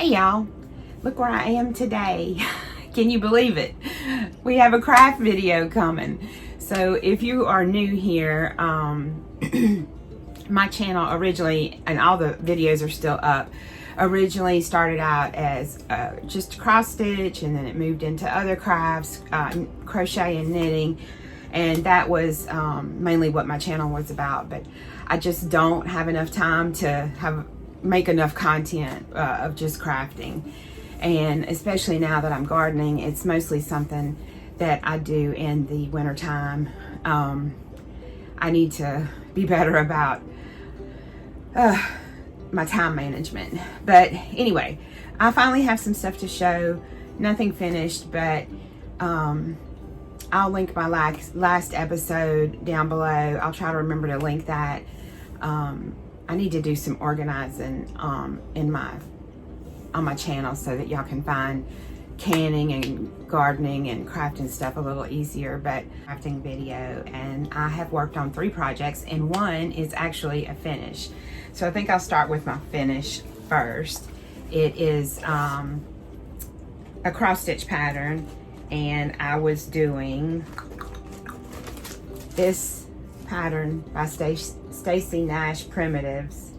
Hey y'all, look where I am today. Can you believe it? We have a craft video coming. So if you are new here, my channel originally, and all the videos are still up, originally started out as just cross stitch, and then it moved into other crafts, crochet and knitting, and that was mainly what my channel was about. But I just don't have enough time to make enough content of just crafting, and especially now that I'm gardening, it's mostly something that I do in the winter time. I need to be better about my time management. But anyway, I finally have some stuff to show. Nothing finished, but I'll link my last episode down below. I'll try to remember to link that. I need to do some organizing on my channel so that y'all can find canning and gardening and crafting stuff a little easier. But crafting video, and I have worked on 3 projects, and one is actually a finish. So I think I'll start with my finish first. It is a cross stitch pattern, and I was doing this pattern by Stacy Nash Primitives,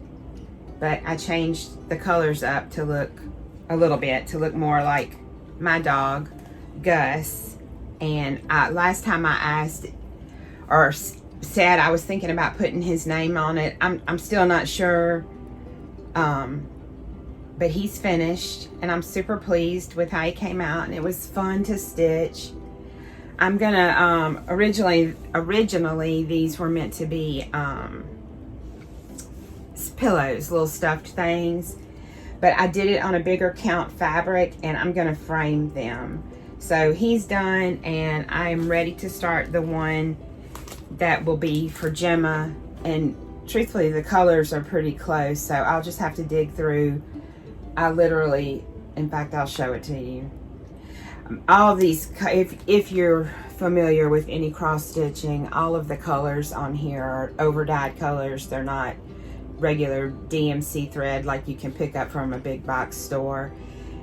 but I changed the colors up to look a little bit to look more like my dog Gus. And last time I asked or said I was thinking about putting his name on it. I'm still not sure, but he's finished, and I'm super pleased with how he came out, and it was fun to stitch. I'm gonna originally these were meant to be pillows, little stuffed things, but I did it on a bigger count fabric, and I'm gonna frame them. So he's done, and I'm ready to start the one that will be for Gemma, and truthfully the colors are pretty close, so I'll just have to dig through. I literally, in fact, I'll show it to you. All of these, if you're familiar with any cross stitching, all of the colors on here are over dyed colors. They're not regular DMC thread like you can pick up from a big box store.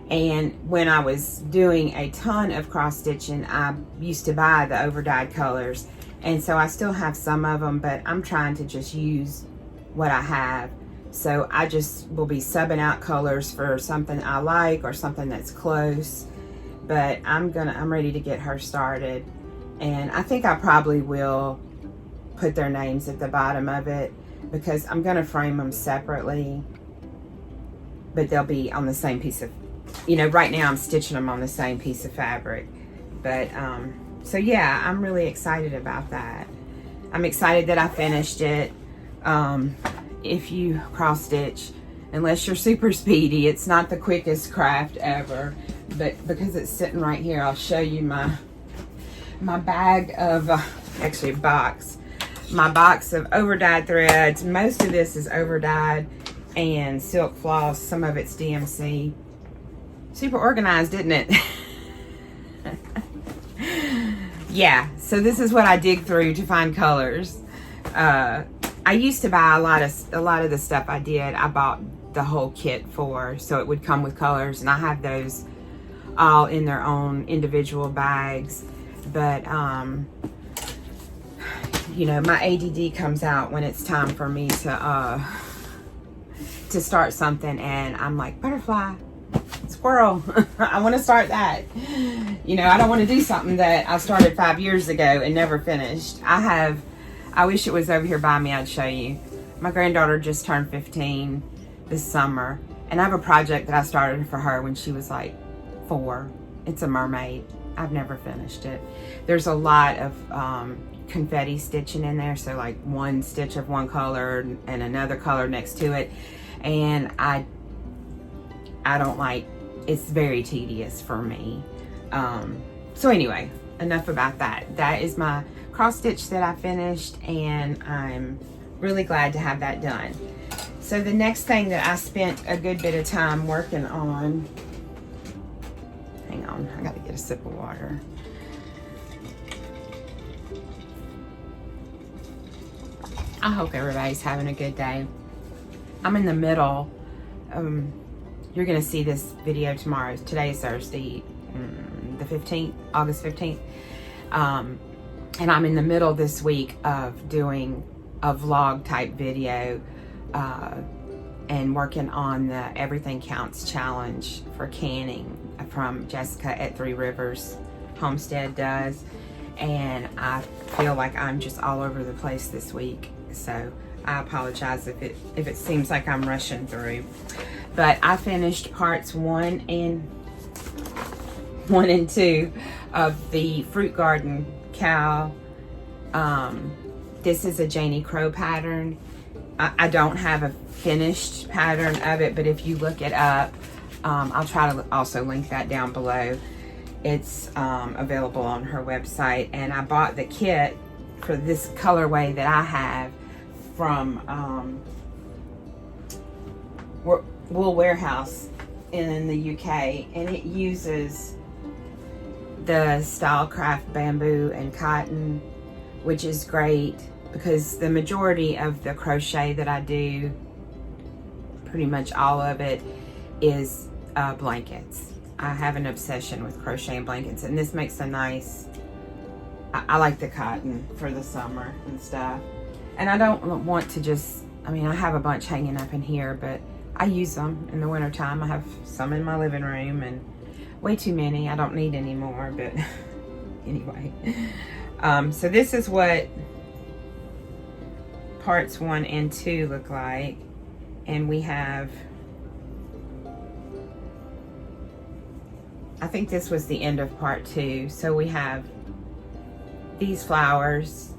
And when I was doing a ton of cross stitching, I used to buy the over dyed colors, and so I still have some of them, but I'm trying to just use what I have. So I just will be subbing out colors for something I like or something that's close. But I'm ready to get her started, and I think I probably will put their names at the bottom of it, because I'm gonna frame them separately, but they'll be on the same piece of, right now I'm stitching them on the same piece of fabric. But so yeah, I'm really excited about that. I'm excited that I finished it. If you cross stitch, unless you're super speedy, it's not the quickest craft ever. But because it's sitting right here, I'll show you my bag of actually box. My box of over dyed threads. Most of this is over dyed and silk floss. Some of it's DMC. Super organized, isn't it? Yeah, so this is what I dig through to find colors. I used to buy a lot of the stuff I did. I bought the whole kit for, so it would come with colors, and I have those all in their own individual bags. But my ADD comes out when it's time for me to start something, and I'm like, butterfly, squirrel. I want to start that. I don't want to do something that I started 5 years ago and never finished. I wish it was over here by me. I'd show you. My granddaughter just turned 15 this summer, and I have a project that I started for her when she was like 4. It's a mermaid. I've never finished it. There's a lot of confetti stitching in there, so like one stitch of one color and another color next to it, and I don't like, it's very tedious for me. So anyway, enough about that. That is my cross stitch that I finished, and I'm really glad to have that done. So the next thing that I spent a good bit of time working on, hang on, I gotta get a sip of water. I hope everybody's having a good day. I'm in the middle you're gonna see this video tomorrow. Today is Thursday, the 15th, August 15th. And I'm in the middle this week of doing a vlog type video and working on the Everything Counts challenge for canning from Jessica at Three Rivers Homestead does. And I feel like I'm just all over the place this week. So I apologize if it seems like I'm rushing through. But I finished parts 1 and 2 of the Fruit Garden cow. This is a Janie Crow pattern. I don't have a finished pattern of it, but if you look it up, I'll try to also link that down below. It's available on her website, and I bought the kit for this colorway that I have from Wool Warehouse in the UK, and it uses the Stylecraft bamboo and cotton, which is great because the majority of the crochet that I do, pretty much all of it, is blankets. I have an obsession with crocheting blankets, and this makes a nice, I like the cotton for the summer and stuff. And I don't want to just, I mean, I have a bunch hanging up in here, but I use them in the winter time. I have some in my living room and way too many. I don't need any more, but anyway. So this is what parts 1 and 2 look like. And we have, I think this was the end of part 2. So we have these flowers.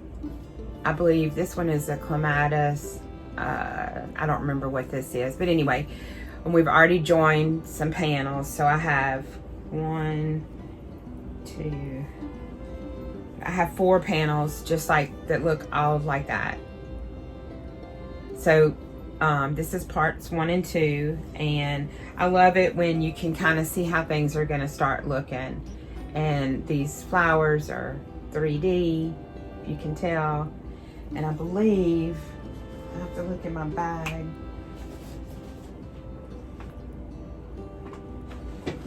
I believe this one is a clematis. I don't remember what this is, but anyway, and we've already joined some panels. So I have 1, 2, I have 4 panels just like that look all like that. So this is parts 1 and 2, and I love it when you can kind of see how things are going to start looking. And these flowers are 3D, you can tell. And I believe, I have to look in my bag.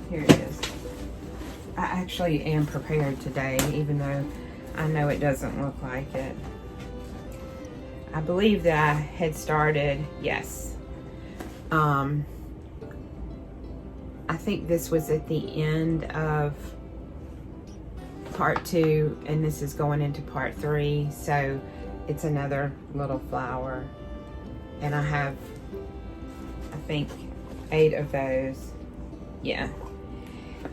Here it is. I actually am prepared today, even though I know it doesn't look like it. I believe that I had started, yes. I think this was at the end of part 2, and this is going into part 3. So it's another little flower, and I have, I think, 8 of those. Yeah,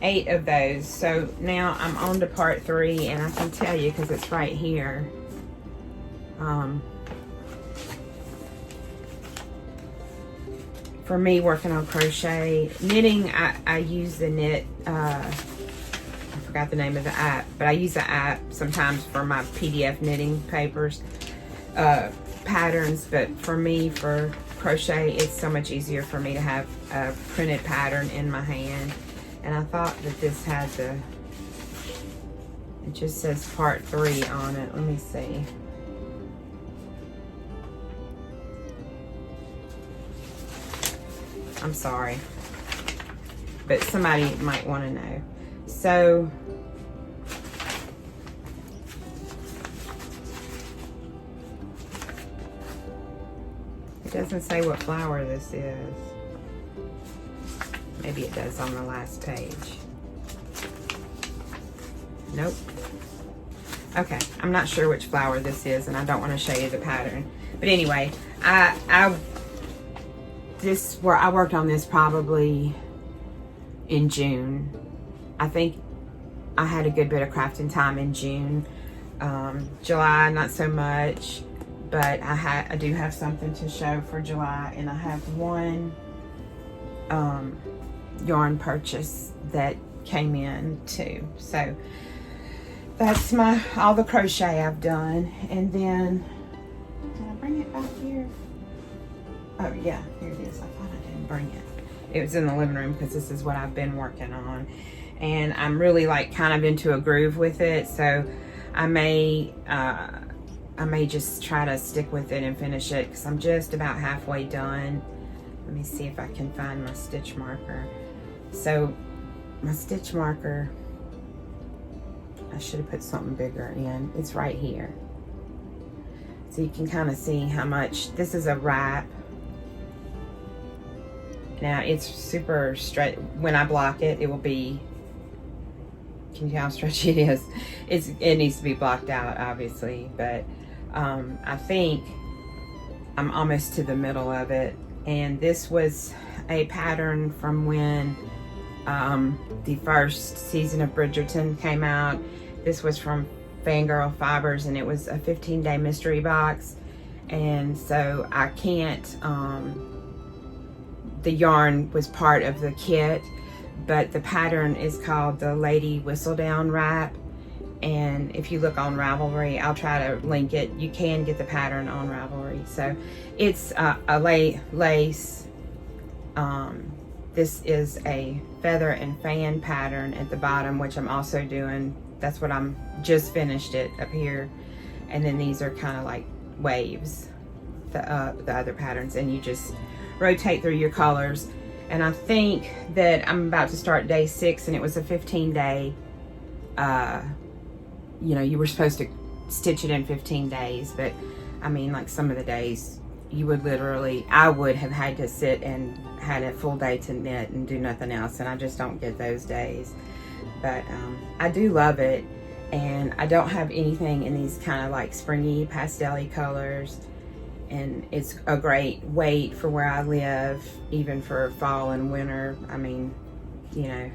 8 of those. So now I'm on to part 3, and I can tell you because it's right here. For me, working on crochet, knitting, I use the knit, I forgot the name of the app, but I use the app sometimes for my PDF knitting papers, patterns. But for me, for crochet, it's so much easier for me to have a printed pattern in my hand. And I thought that this had the, it just says part 3 on it. Let me see. I'm sorry, but somebody might want to know. So it doesn't say what flower this is. Maybe it does on the last page. Nope. Okay, I'm not sure which flower this is, and I don't want to show you the pattern. But anyway, this, where I worked on this probably in June. I think I had a good bit of crafting time in June. July, not so much, but I do have something to show for July, and I have one yarn purchase that came in too. So that's all the crochet I've done. And then, did I bring it back here? Oh yeah, here it is. I thought I didn't bring it. It was in the living room because this is what I've been working on. And I'm really like kind of into a groove with it. So I may just try to stick with it and finish it because I'm just about halfway done. Let me see if I can find my stitch marker. So my stitch marker, I should have put something bigger in. It's right here. So you can kind of see how much, this is a wrap. Now it's super straight. When I block it, it will be, can you see how stretchy it is? It needs to be blocked out, obviously, but I think I'm almost to the middle of it. And this was a pattern from when the first season of Bridgerton came out. This was from Fangirl Fibers, and it was a 15-day mystery box. And so I can't, the yarn was part of the kit, but the pattern is called the Lady Whistledown Wrap. And if you look on Ravelry, I'll try to link it. You can get the pattern on Ravelry. So it's a lace. This is a feather and fan pattern at the bottom, which I'm also doing. That's what I'm just finished it up here. And then these are kind of like waves, the other patterns, and you just rotate through your colors. And I think that I'm about to start day 6, and it was a 15-day, you know, you were supposed to stitch it in 15 days, but I mean, like some of the days you would literally, I would have had to sit and had a full day to knit and do nothing else, and I just don't get those days. But I do love it, and I don't have anything in these kind of like springy pastel-y colors, and it's a great weight for where I live, even for fall and winter. I mean, you know,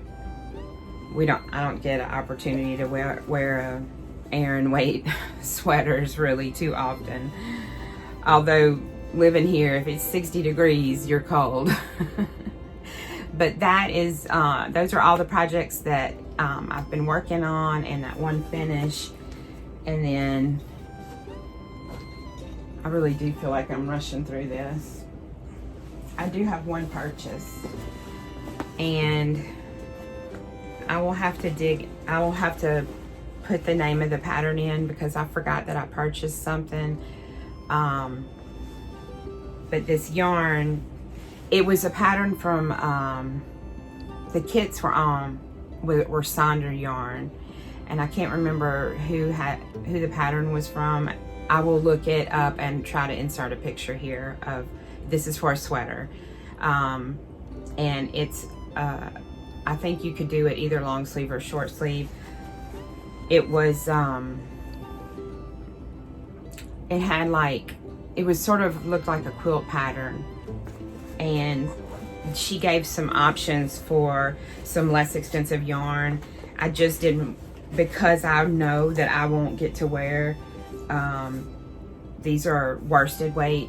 I don't get an opportunity to wear Aran weight sweaters really too often. Although living here, if it's 60 degrees, you're cold. But that is, those are all the projects that I've been working on, and that one finish. And then I really do feel like I'm rushing through this. I do have one purchase, and I will have to put the name of the pattern in because I forgot that I purchased something. But this yarn, it was a pattern from, the kits were Sonder yarn, and I can't remember who the pattern was from. I will look it up and try to insert a picture here of, this is for a sweater. And it's, I think you could do it either long sleeve or short sleeve. It was, it had like, it was sort of looked like a quilt pattern, and she gave some options for some less expensive yarn. I just didn't, because I know that I won't get to wear, these are worsted weight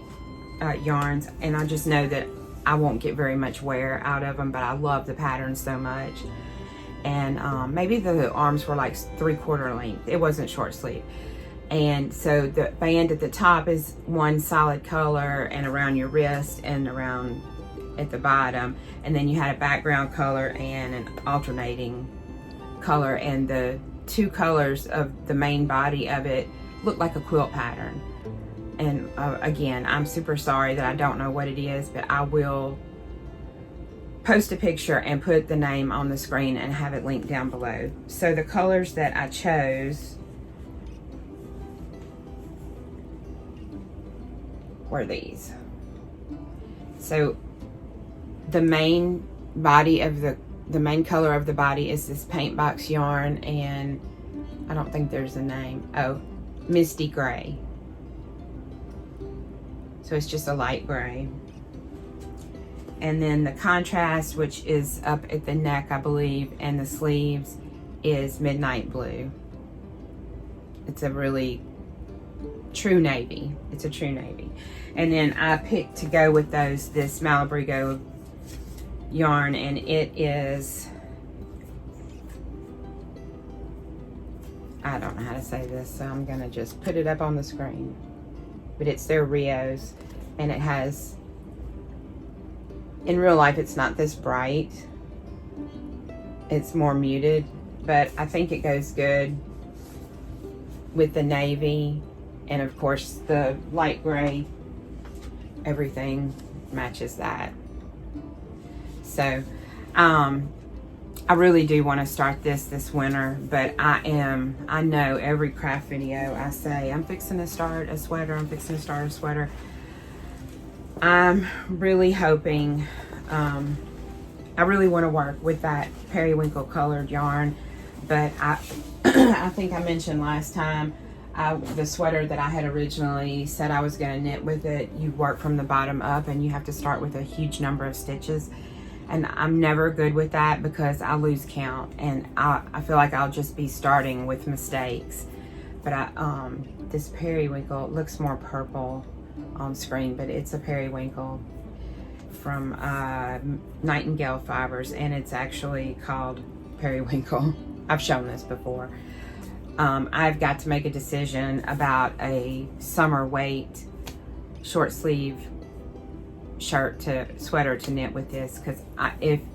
yarns, and I just know that I won't get very much wear out of them, but I love the pattern so much. And maybe the arms were like 3/4 length. It wasn't short sleeve. And so the band at the top is one solid color and around your wrist and around at the bottom. And then you had a background color and an alternating color. And the two colors of the main body of it looked like a quilt pattern. And again, I'm super sorry that I don't know what it is, but I will post a picture and put the name on the screen and have it linked down below. So the colors that I chose were these. So the main body of the main color of the body is this paint box yarn, and I don't think there's a name. Oh, Misty Gray. So it's just a light gray. And then the contrast, which is up at the neck, I believe, and the sleeves, is Midnight Blue. It's a really true navy. It's a true navy. And then I picked to go with those this Malabrigo yarn, and it is, I don't know how to say this, so I'm gonna just put it up on the screen. But it's their Rios, and it has, in real life it's not this bright, it's more muted, but I think it goes good with the navy, and of course the light gray, everything matches that. So I really do want to start this winter, but I know every craft video I say, I'm fixing to start a sweater, I'm fixing to start a sweater. I'm really hoping, I really want to work with that periwinkle colored yarn, but I think I mentioned last time, the sweater that I had originally said I was going to knit with it, you work from the bottom up and you have to start with a huge number of stitches. And I'm never good with that because I lose count and I feel like I'll just be starting with mistakes. But this periwinkle looks more purple on screen, but it's a periwinkle from Nightingale Fibers, and it's actually called periwinkle. I've shown this before. I've got to make a decision about a summer weight short sleeve sweater to knit with this, because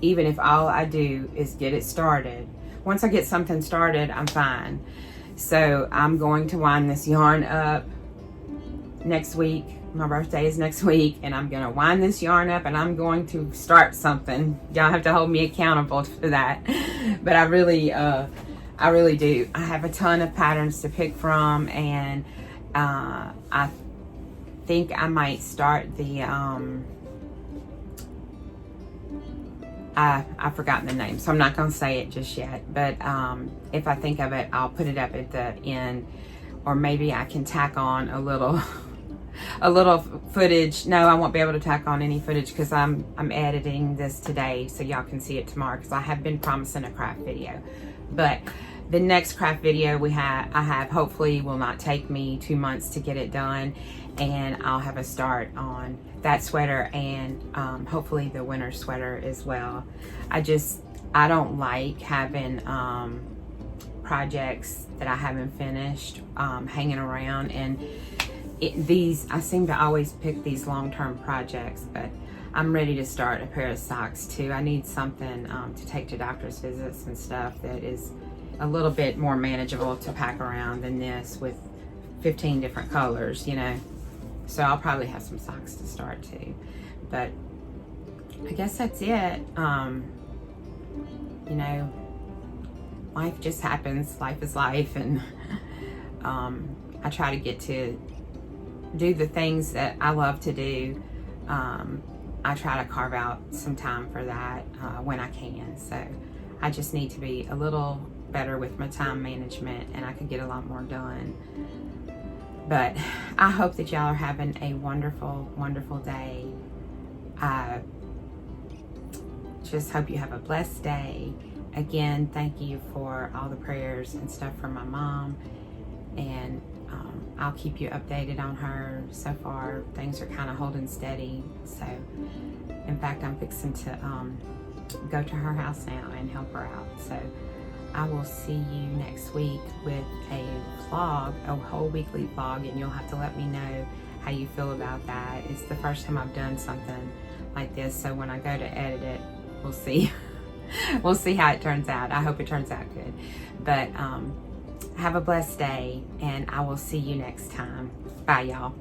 even if all I do is get it started, once I get something started, I'm fine. So I'm going to wind this yarn up next week. My birthday is next week, and I'm gonna wind this yarn up and I'm going to start something. Y'all have to hold me accountable for that. But I really do. I have a ton of patterns to pick from, and I think I might start the I've forgotten the name, so I'm not going to say it just yet. But if I think of it, I'll put it up at the end, or maybe I can tack on a little footage. No, I won't be able to tack on any footage because I'm editing this today, so y'all can see it tomorrow. Because I have been promising a craft video, but the next craft video I have hopefully will not take me 2 months to get it done, and I'll have a start on that sweater and hopefully the winter sweater as well. I don't like having projects that I haven't finished hanging around, and I seem to always pick these long-term projects, but I'm ready to start a pair of socks too. I need something to take to doctor's visits and stuff that is a little bit more manageable to pack around than this with 15 different colors, you know. So I'll probably have some socks to start too. But I guess that's it. You know, life just happens. Life is life, and I try to get to do the things that I love to do. I try to carve out some time for that when I can. So I just need to be a little better with my time management, and I could get a lot more done. But I hope that y'all are having a wonderful, wonderful day. I just hope you have a blessed day. Again, thank you for all the prayers and stuff from my mom, and I'll keep you updated on her. So far, things are kind of holding steady. So, in fact, I'm fixing to go to her house now and help her out. So, I will see you next week with a vlog, a whole weekly vlog, and you'll have to let me know how you feel about that. It's the first time I've done something like this, so when I go to edit it, we'll see. We'll see how it turns out. I hope it turns out good. But have a blessed day, and I will see you next time. Bye, y'all.